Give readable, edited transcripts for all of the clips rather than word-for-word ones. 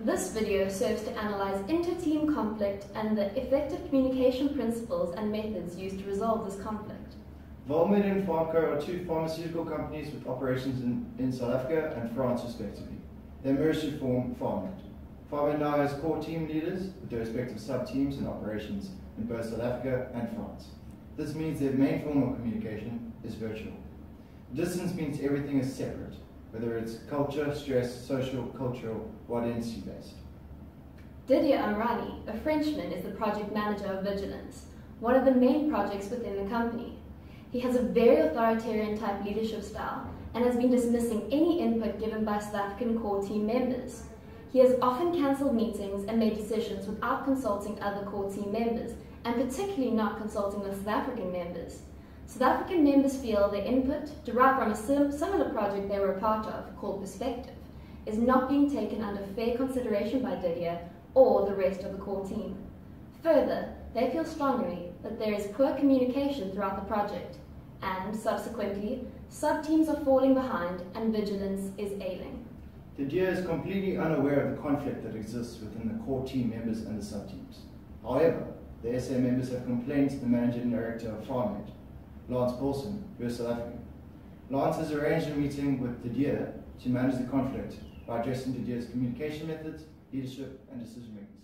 This video serves to analyze inter-team conflict and the effective communication principles and methods used to resolve this conflict. Valmet and Pharmco are two pharmaceutical companies with operations in South Africa and France respectively. They merged to form Formative. Formative now has core team leaders with their respective sub-teams and operations in both South Africa and France. This means their main form of communication is virtual. Distance means everything is separate, whether it's culture, stress, social, cultural, or identity-based. Didier Amrani, a Frenchman, is the project manager of Vigilance, one of the main projects within the company. He has a very authoritarian type leadership style and has been dismissing any input given by South African core team members. He has often cancelled meetings and made decisions without consulting other core team members, and particularly not consulting with South African members. South African members feel their input, derived from a similar project they were a part of, called Perspective, is not being taken under fair consideration by Didier or the rest of the core team. Further, they feel strongly that there is poor communication throughout the project, and subsequently, sub-teams are falling behind and Vigilance is ailing. Didier is completely unaware of the conflict that exists within the core team members and the sub-teams. However, the SA members have complained to the managing director of Formative, Lance Goosen, who is South African. Lance has arranged a meeting with Didier to manage the conflict by addressing Didier's communication methods, leadership, and decision-making skills.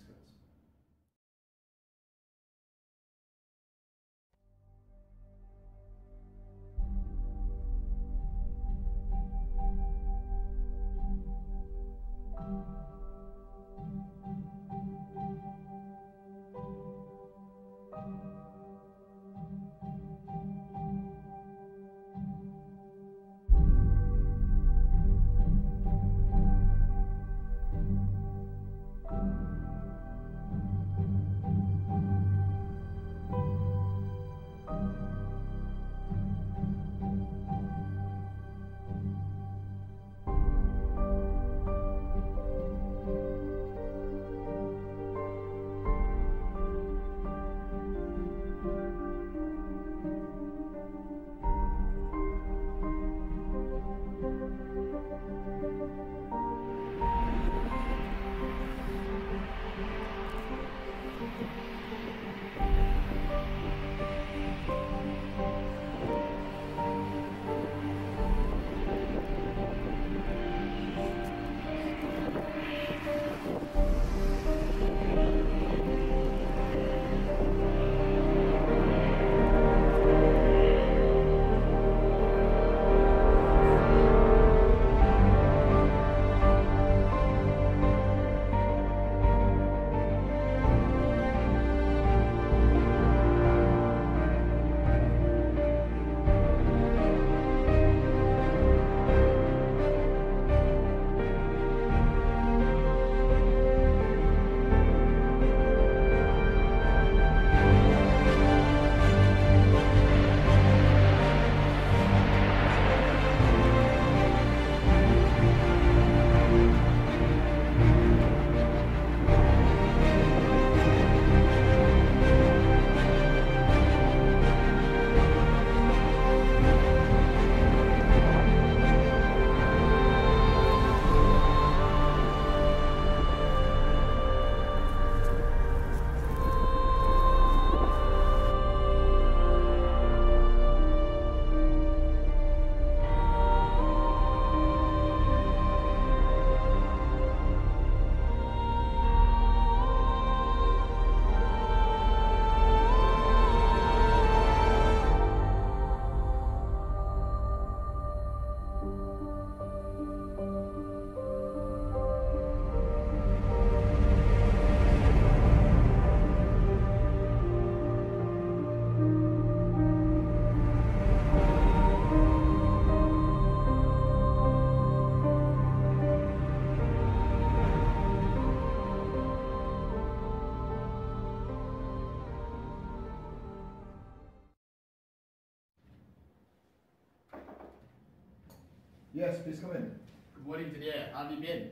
Yes, please come in. Good morning, Didier. How have you been?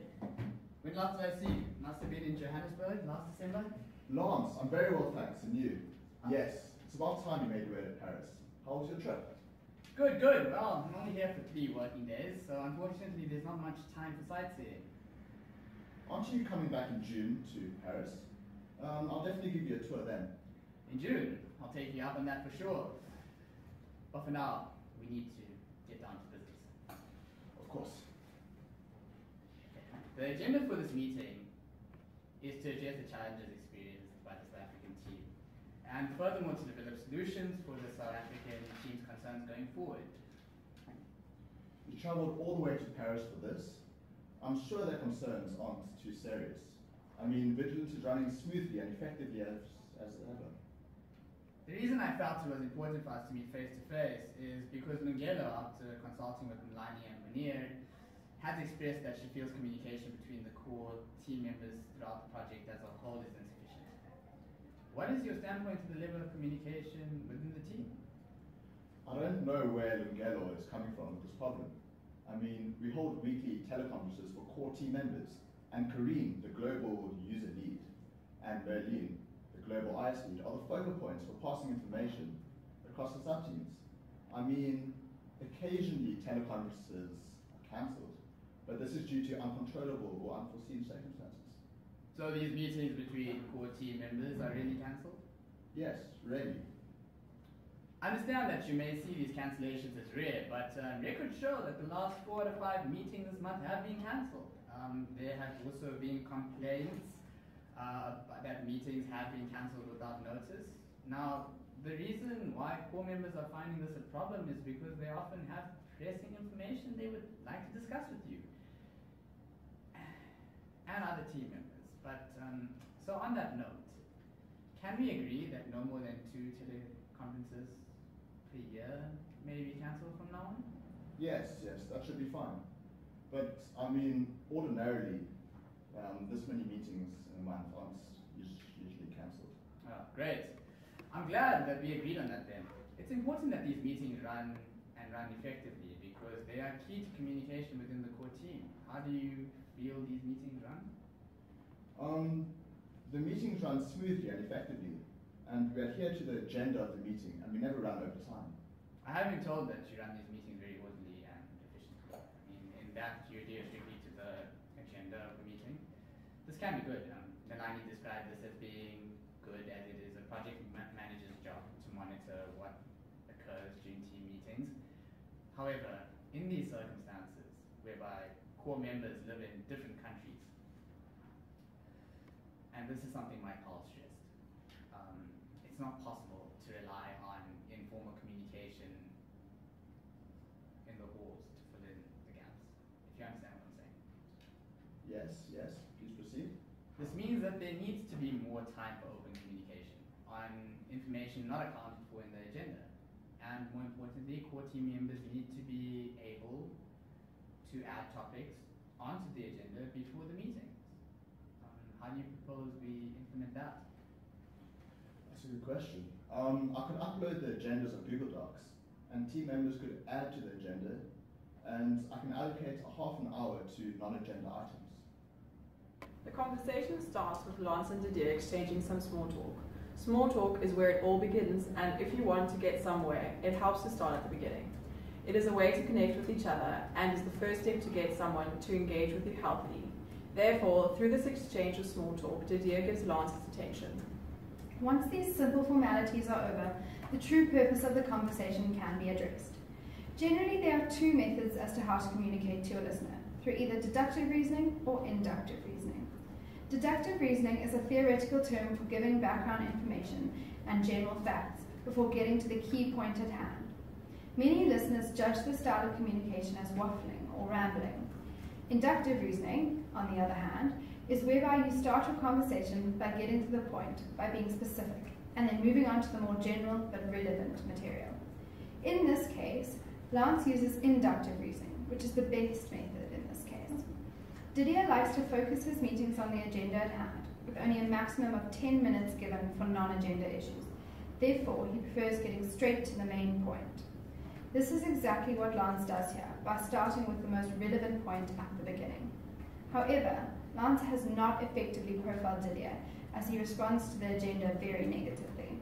When last did I see you? Must have been in Johannesburg last December? Lance, I'm very well, thanks. And you? Yes, it's about time you made your way to Paris. How was your trip? Good, good. Well, I'm only here for 3 working days, so unfortunately there's not much time for sightseeing. aren't you coming back in June to Paris? I'll definitely give you a tour then. In June, I'll take you up on that for sure. But for now, we need to get down to business. Of course. The agenda for this meeting is to address the challenges experienced by the South African team, and furthermore to develop solutions for the South African team's concerns going forward. You travelled all the way to Paris for this. I'm sure their concerns aren't too serious. I mean, Vigilance is running smoothly and effectively as ever. The reason I felt it was important for us to meet face to face is because Mcleod, after consulting with Mcleod and Mcleod, has expressed that she feels communication between the core team members throughout the project as a whole is insufficient. What is your standpoint to the level of communication within the team? I don't know where Mcleod is coming from with this problem. I mean, we hold weekly teleconferences for core team members, and Kareem, the global user lead, and Berlin, the global IS lead, are the focal points for passing information across the sub-teams. I mean, occasionally teleconferences are cancelled, but this is due to uncontrollable or unforeseen circumstances. So these meetings between core team members are really cancelled? Yes, really. I understand that you may see these cancellations as rare, but records show that the last 4 out of 5 meetings this month have been cancelled. There have also been complaints that meetings have been cancelled without notice. Now, the reason why core members are finding this a problem is because they often have pressing information they would like to discuss with you and other team members. But so on that note, can we agree that no more than 2 teleconferences per year may be cancelled from now on? Yes, that should be fine. But I mean, ordinarily, this many meetings in a month aren't usually cancelled. Oh, great. I'm glad that we agreed on that then. It's important that these meetings run effectively because they are key to communication within the core team. How do you feel these meetings run? The meetings run smoothly and effectively, and we adhere to the agenda of the meeting, and we never run over time. I have been told that you run these meetings very orderly and efficiently. I mean, in that you adhere strictly to the agenda of the meeting. This can be good. Nalani described this as being good as it is a project manager's job to monitor what occurs during team meetings. However, in these circumstances, whereby core members live in different countries, and this is something Mike stressed, it's not possible to rely on informal communication in the halls to fill in the gaps, if you understand what I'm saying. Yes, please proceed. This means that there needs to be more time for open communication on information not accounted for in the agenda. And more importantly, core team members need to be able to add topics onto the agenda before the meetings. How do you propose we implement that? That's a good question. I could upload the agendas of Google Docs, and team members could add to the agenda, and I can allocate a half an hour to non-agenda items. The conversation starts with Lance and Didier exchanging some small talk. Small talk is where it all begins, and if you want to get somewhere, it helps to start at the beginning. It is a way to connect with each other and is the first step to get someone to engage with you healthily. Therefore, through this exchange of small talk, Didier gives Lance his attention. Once these simple formalities are over, the true purpose of the conversation can be addressed. Generally, there are 2 methods as to how to communicate to a listener, through either deductive reasoning or inductive reasoning. Deductive reasoning is a theoretical term for giving background information and general facts before getting to the key point at hand. Many listeners judge this style of communication as waffling or rambling. Inductive reasoning, on the other hand, is whereby you start your conversation by getting to the point by being specific, and then moving on to the more general but relevant material. In this case, Lance uses inductive reasoning, which is the best method in this case. Didier likes to focus his meetings on the agenda at hand, with only a maximum of 10 minutes given for non-agenda issues. Therefore, he prefers getting straight to the main point. This is exactly what Lance does here, by starting with the most relevant point at the beginning. However, Lance has not effectively profiled Didier, as he responds to the agenda very negatively.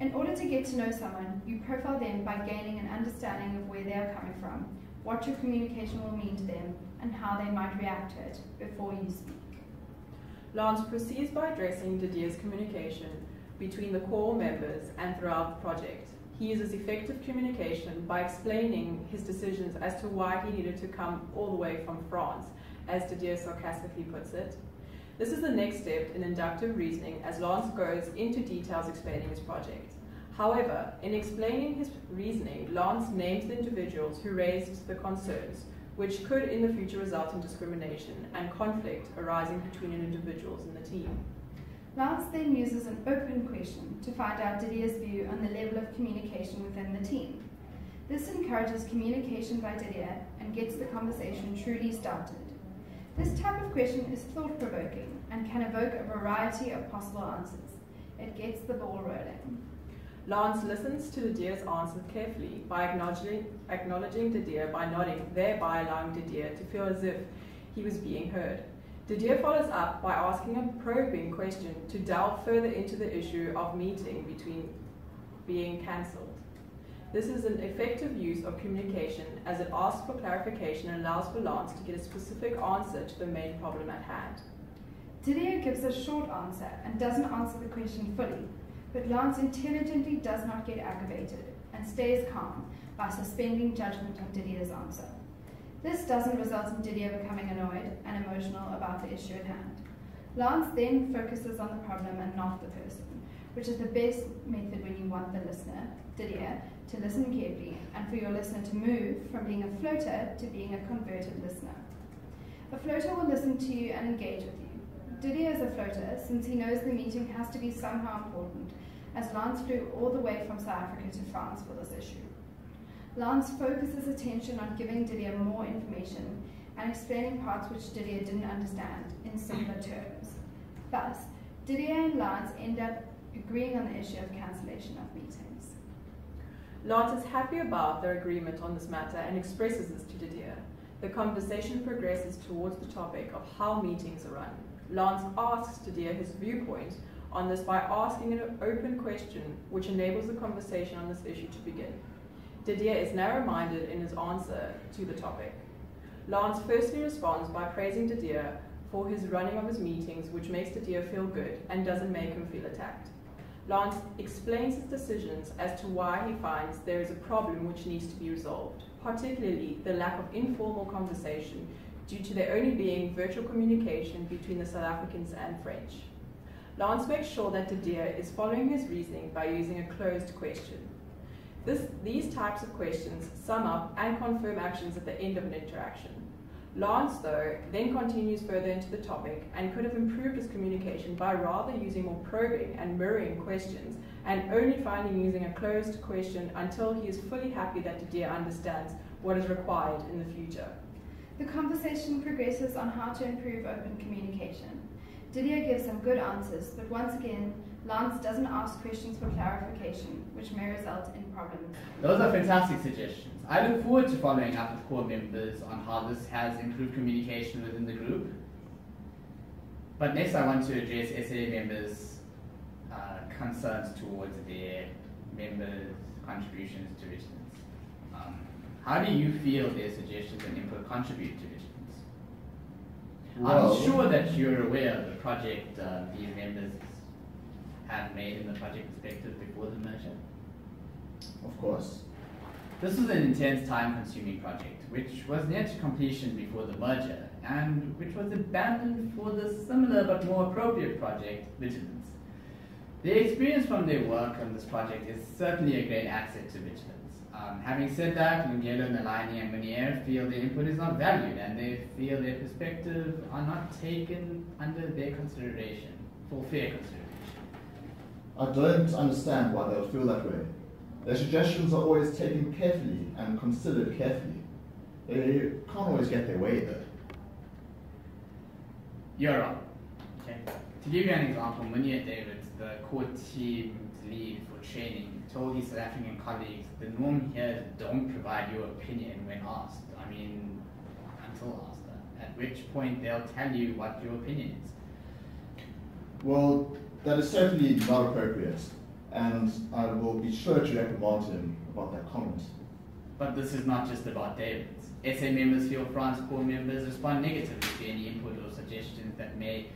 In order to get to know someone, you profile them by gaining an understanding of where they are coming from, what your communication will mean to them, and how they might react to it before you speak. Lance proceeds by addressing Didier's communication between the core members and throughout the project. He uses effective communication by explaining his decisions as to why he needed to come all the way from France, as Didier sarcastically puts it. This is the next step in inductive reasoning as Lance goes into details explaining his project. However, in explaining his reasoning, Lance names the individuals who raised the concerns, which could in the future result in discrimination and conflict arising between individuals in the team. Lance then uses an open question to find out Didier's view on the level of communication within the team. This encourages communication by Didier and gets the conversation truly started. This type of question is thought-provoking and can evoke a variety of possible answers. It gets the ball rolling. Lance listens to Didier's answer carefully by acknowledging Didier by nodding, thereby allowing Didier to feel as if he was being heard. Didier follows up by asking a probing question to delve further into the issue of meeting between being cancelled. This is an effective use of communication as it asks for clarification and allows for Lance to get a specific answer to the main problem at hand. Didier gives a short answer and doesn't answer the question fully, but Lance intelligently does not get aggravated and stays calm by suspending judgment on Didier's answer. This doesn't result in Didier becoming annoyed and emotional about the issue at hand. Lance then focuses on the problem and not the person, which is the best method when you want the listener, Didier, to listen carefully and for your listener to move from being a floater to being a converted listener. A floater will listen to you and engage with you. Didier is a floater since he knows the meeting has to be somehow important, as Lance flew all the way from South Africa to France for this issue. Lance focuses attention on giving Didier more information and explaining parts which Didier didn't understand in simpler terms. Thus, Didier and Lance end up agreeing on the issue of cancellation of meetings. Lance is happy about their agreement on this matter and expresses this to Didier. The conversation progresses towards the topic of how meetings are run. Lance asks Didier his viewpoint on this by asking an open question which enables the conversation on this issue to begin. Didier is narrow-minded in his answer to the topic. Lance firstly responds by praising Didier for his running of his meetings, which makes Didier feel good and doesn't make him feel attacked. Lance explains his decisions as to why he finds there is a problem which needs to be resolved, particularly the lack of informal conversation due to there only being virtual communication between the South Africans and French. Lance makes sure that Didier is following his reasoning by using a closed question. These types of questions sum up and confirm actions at the end of an interaction. Lance, though, then continues further into the topic and could have improved his communication by rather using more probing and mirroring questions and only finally using a closed question until he is fully happy that Didier understands what is required in the future. The conversation progresses on how to improve open communication. Didier gives some good answers, but once again, Lance doesn't ask questions for clarification, which may result in problems. Those are fantastic suggestions. I look forward to following up with core members on how this has improved communication within the group. But next I want to address SA members' concerns towards their members' contributions to Vigilance. How do you feel their suggestions and input contribute to Vigilance? Well, I'm sure that you're aware of the project these members have made in the project perspective before the merger. of course. This was an intense, time-consuming project, which was near to completion before the merger, and which was abandoned for the similar but more appropriate project, Vigilance. Their experience from their work on this project is certainly a great asset to Vigilance. Having said that, Nikhil, Naik, and Mcleod feel their input is not valued, and they feel their perspective are not taken under their consideration, for fair consideration. I don't understand why they would feel that way. Their suggestions are always taken carefully and considered carefully. They can't always get their way though. You're wrong. Okay. To give you an example, Mcleod David, the core team lead for training, told his South African colleagues, the norm here is don't provide your opinion when asked. I mean, until asked. At which point they'll tell you what your opinion is. Well, that is certainly not appropriate, and I will be sure to reprimand him about that comment. But this is not just about David's. SA members feel France core members respond negatively to any input or suggestions that may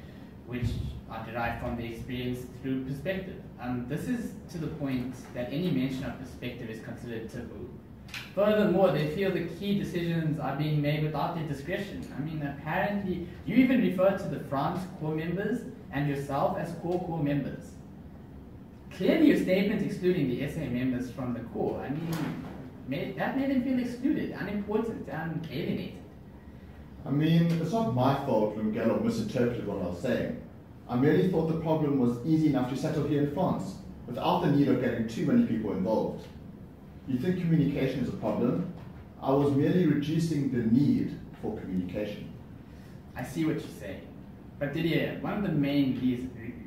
which are derived from the experience through perspective. This is to the point that any mention of perspective is considered taboo. Furthermore, they feel the key decisions are being made without their discretion. I mean, apparently, you even refer to the France core members and yourself as core members. Clearly, your statement excluding the SA members from the core, I mean, that made them feel excluded, unimportant, and alienated. I mean, it's not my fault when Mcleod misinterpreted what I was saying. I merely thought the problem was easy enough to settle here in France, without the need of getting too many people involved. You think communication is a problem? I was merely reducing the need for communication. I see what you're saying. But Didier, one of the main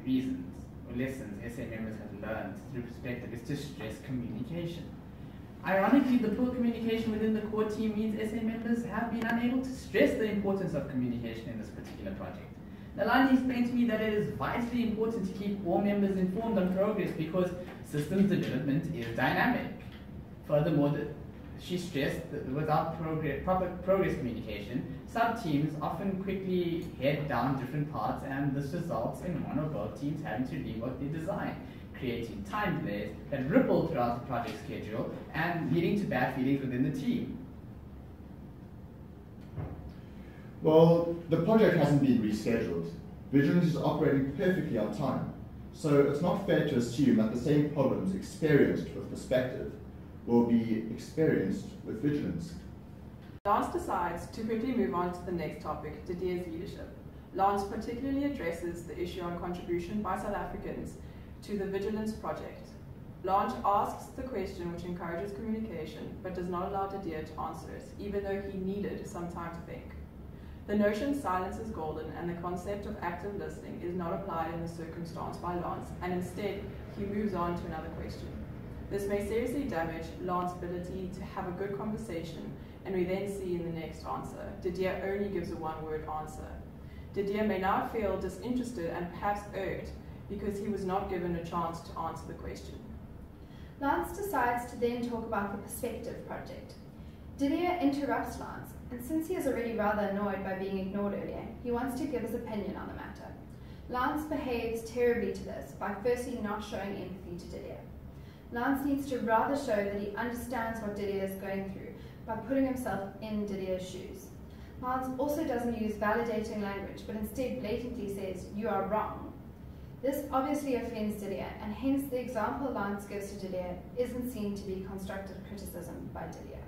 reasons or lessons SA members have learned through perspective is to stress communication. Ironically, the poor communication within the core team means SA members have been unable to stress the importance of communication in this particular project. Nalani explained to me that it is vitally important to keep all members informed on progress because systems development is dynamic. Furthermore, she stressed that without proper progress communication, sub-teams often quickly head down different paths, and this results in one or both teams having to rework their design, creating time delays that ripple throughout the project schedule and leading to bad feelings within the team. Well, the project hasn't been rescheduled. Vigilance is operating perfectly on time, so it's not fair to assume that the same problems experienced with perspective will be experienced with Vigilance. Lance decides to quickly move on to the next topic, Didier's leadership. Lance particularly addresses the issue on contribution by South Africans to the Vigilance project. Lance asks the question which encourages communication, but does not allow Didier to answer it, even though he needed some time to think. The notion silence is golden and the concept of active listening is not applied in the circumstance by Lance, and instead he moves on to another question. This may seriously damage Lance's ability to have a good conversation, and we then see in the next answer, Didier only gives a one-word answer. Didier may now feel disinterested and perhaps irked because he was not given a chance to answer the question. Lance decides to then talk about the Perspective project. Didier interrupts Lance, and since he is already rather annoyed by being ignored earlier, he wants to give his opinion on the matter. Lance behaves terribly to this by firstly not showing empathy to Didier. Lance needs to rather show that he understands what Didier is going through by putting himself in Didier's shoes. Lance also doesn't use validating language, but instead blatantly says, "You are wrong." This obviously offends Didier, and hence the example Lance gives to Didier isn't seen to be constructive criticism by Didier.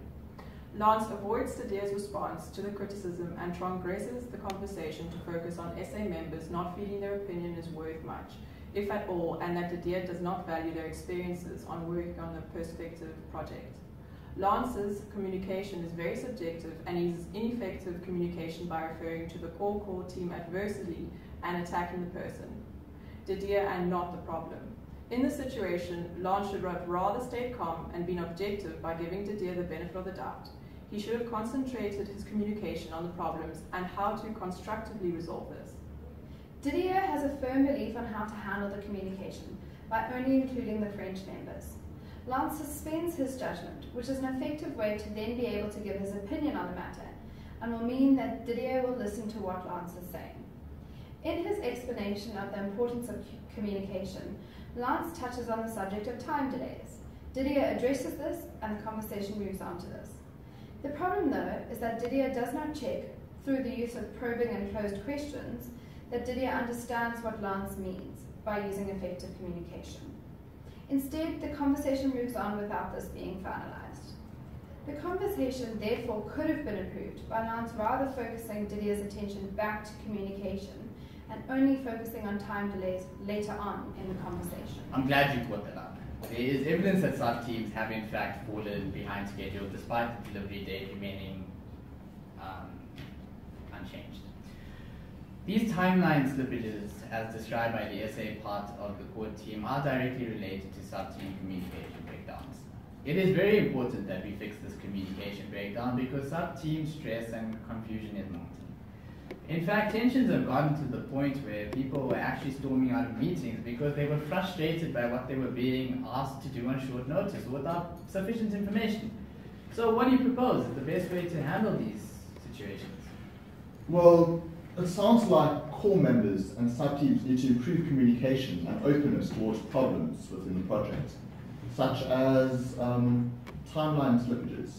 Lance avoids Didier's response to the criticism and transgresses the conversation to focus on SA members not feeling their opinion is worth much, if at all, and that Didier does not value their experiences on working on the Perspective project. Lance's communication is very subjective and uses ineffective communication by referring to the core team adversity and attacking the person, Didier, and not the problem. In this situation, Lance should have rather stayed calm and been objective by giving Didier the benefit of the doubt. He should have concentrated his communication on the problems and how to constructively resolve this. Didier has a firm belief on how to handle the communication by only including the French members. Lance suspends his judgment, which is an effective way to then be able to give his opinion on the matter, and will mean that Didier will listen to what Lance is saying. In his explanation of the importance of communication, Lance touches on the subject of time delays. Didier addresses this, and the conversation moves on to this. The problem, though, is that Didier does not check, through the use of probing and closed questions, that Didier understands what Lance means by using effective communication. Instead, the conversation moves on without this being finalized. The conversation, therefore, could have been improved by Lance rather focusing Didier's attention back to communication and only focusing on time delays later on in the conversation. I'm glad you brought that up. There is evidence that sub-teams have in fact fallen behind schedule despite the delivery date remaining unchanged. These timeline slippages, as described by the SA part of the core team, are directly related to sub-team communication breakdowns. It is very important that we fix this communication breakdown because sub-team stress and confusion is mounting. In fact, tensions have gotten to the point where people were actually storming out of meetings because they were frustrated by what they were being asked to do on short notice without sufficient information. So what do you propose is the best way to handle these situations? Well, It sounds like core members and sub-teams need to improve communication and openness towards problems within the project, such as timeline slippages.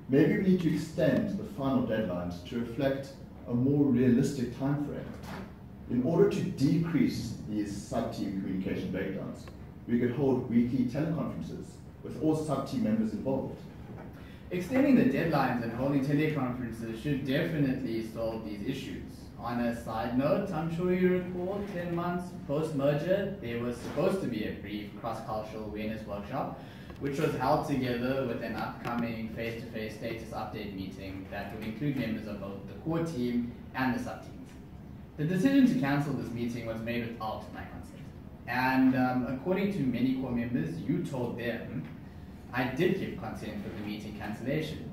Maybe we need to extend the final deadlines to reflect a more realistic time frame. In order to decrease these sub-team communication breakdowns, we could hold weekly teleconferences with all sub-team members involved. Extending the deadlines and holding teleconferences should definitely solve these issues. On a side note, I'm sure you recall 10 months post-merger, there was supposed to be a brief cross-cultural awareness workshop, which was held together with an upcoming face-to-face status update meeting that would include members of both the core team and the sub-teams. The decision to cancel this meeting was made without my consent. And according to many core members, you told them I did give consent for the meeting cancellation.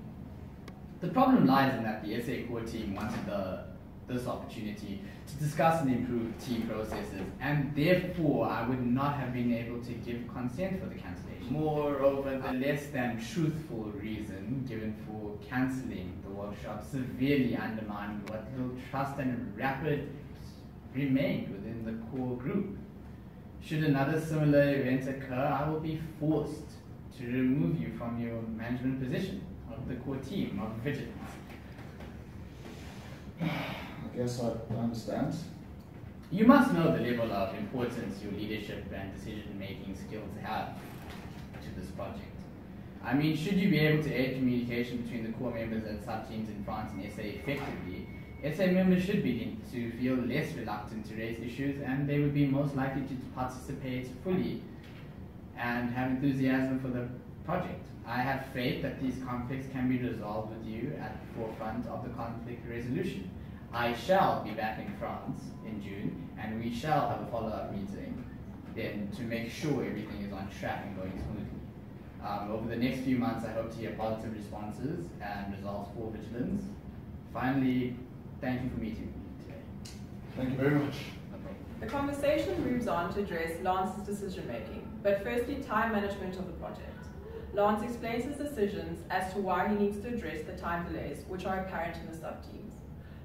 The problem lies in that the SA core team wanted this opportunity to discuss and improve team processes, and therefore I would not have been able to give consent for the cancellation. Moreover, the less than truthful reason given for cancelling the workshop severely undermined what little trust and rapport remained within the core group. Should another similar event occur, I will be forced to remove you from your management position of the core team of Vigilance. I guess I understand. You must know the level of importance your leadership and decision-making skills have to this project. I mean, should you be able to aid communication between the core members and sub-teams in France and SA effectively, SA members should begin to feel less reluctant to raise issues, and they would be most likely to participate fully and have enthusiasm for the project. I have faith that these conflicts can be resolved with you at the forefront of the conflict resolution. I shall be back in France in June, and we shall have a follow-up meeting then to make sure everything is on track and going smoothly. Over the next few months, I hope to hear positive responses and results for Vigilance. Finally, thank you for meeting with me today. Thank you very much. No problem. The conversation moves on to address Lance's decision-making, but firstly, time management of the project. Lance explains his decisions as to why he needs to address the time delays, which are apparent in the sub-teams.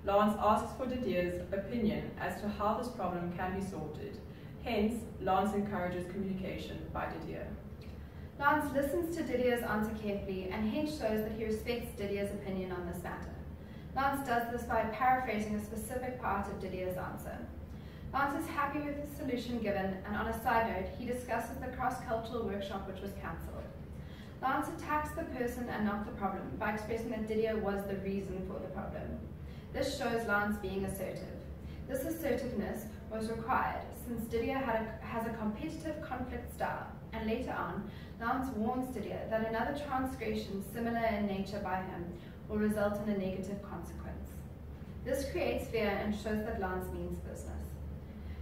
Lance asks for Didier's opinion as to how this problem can be sorted. Hence, Lance encourages communication by Didier. Lance listens to Didier's answer carefully and hence shows that he respects Didier's opinion on this matter. Lance does this by paraphrasing a specific part of Didier's answer. Lance is happy with the solution given, and on a side note, he discusses the cross-cultural workshop which was cancelled. Lance attacks the person and not the problem by expressing that Didier was the reason for the problem. This shows Lance being assertive. This assertiveness was required since Didier has a competitive conflict style, and later on, Lance warns Didier that another transgression similar in nature by him will result in a negative consequence. This creates fear and shows that Lance means business.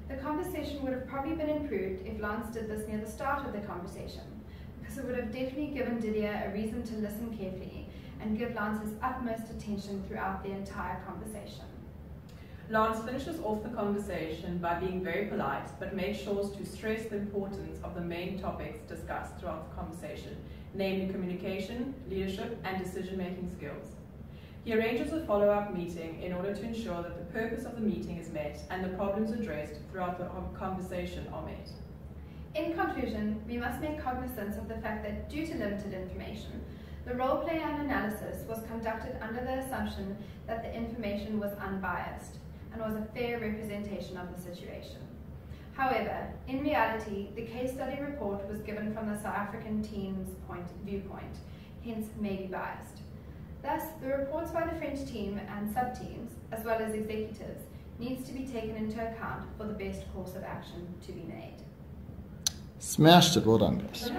The conversation would have probably been improved if Lance did this near the start of the conversation, because it would have definitely given Didier a reason to listen carefully and give Lance his utmost attention throughout the entire conversation. Lance finishes off the conversation by being very polite, but makes sure to stress the importance of the main topics discussed throughout the conversation, namely communication, leadership, and decision-making skills. He arranges a follow-up meeting in order to ensure that the purpose of the meeting is met and the problems addressed throughout the conversation are met. In conclusion, we must make cognizance of the fact that due to limited information, the role play and analysis was conducted under the assumption that the information was unbiased and was a fair representation of the situation. However, in reality, the case study report was given from the South African team's viewpoint, hence may be biased. Thus, the reports by the French team and sub-teams, as well as executives, needs to be taken into account for the best course of action to be made. Smashed it, well done guys.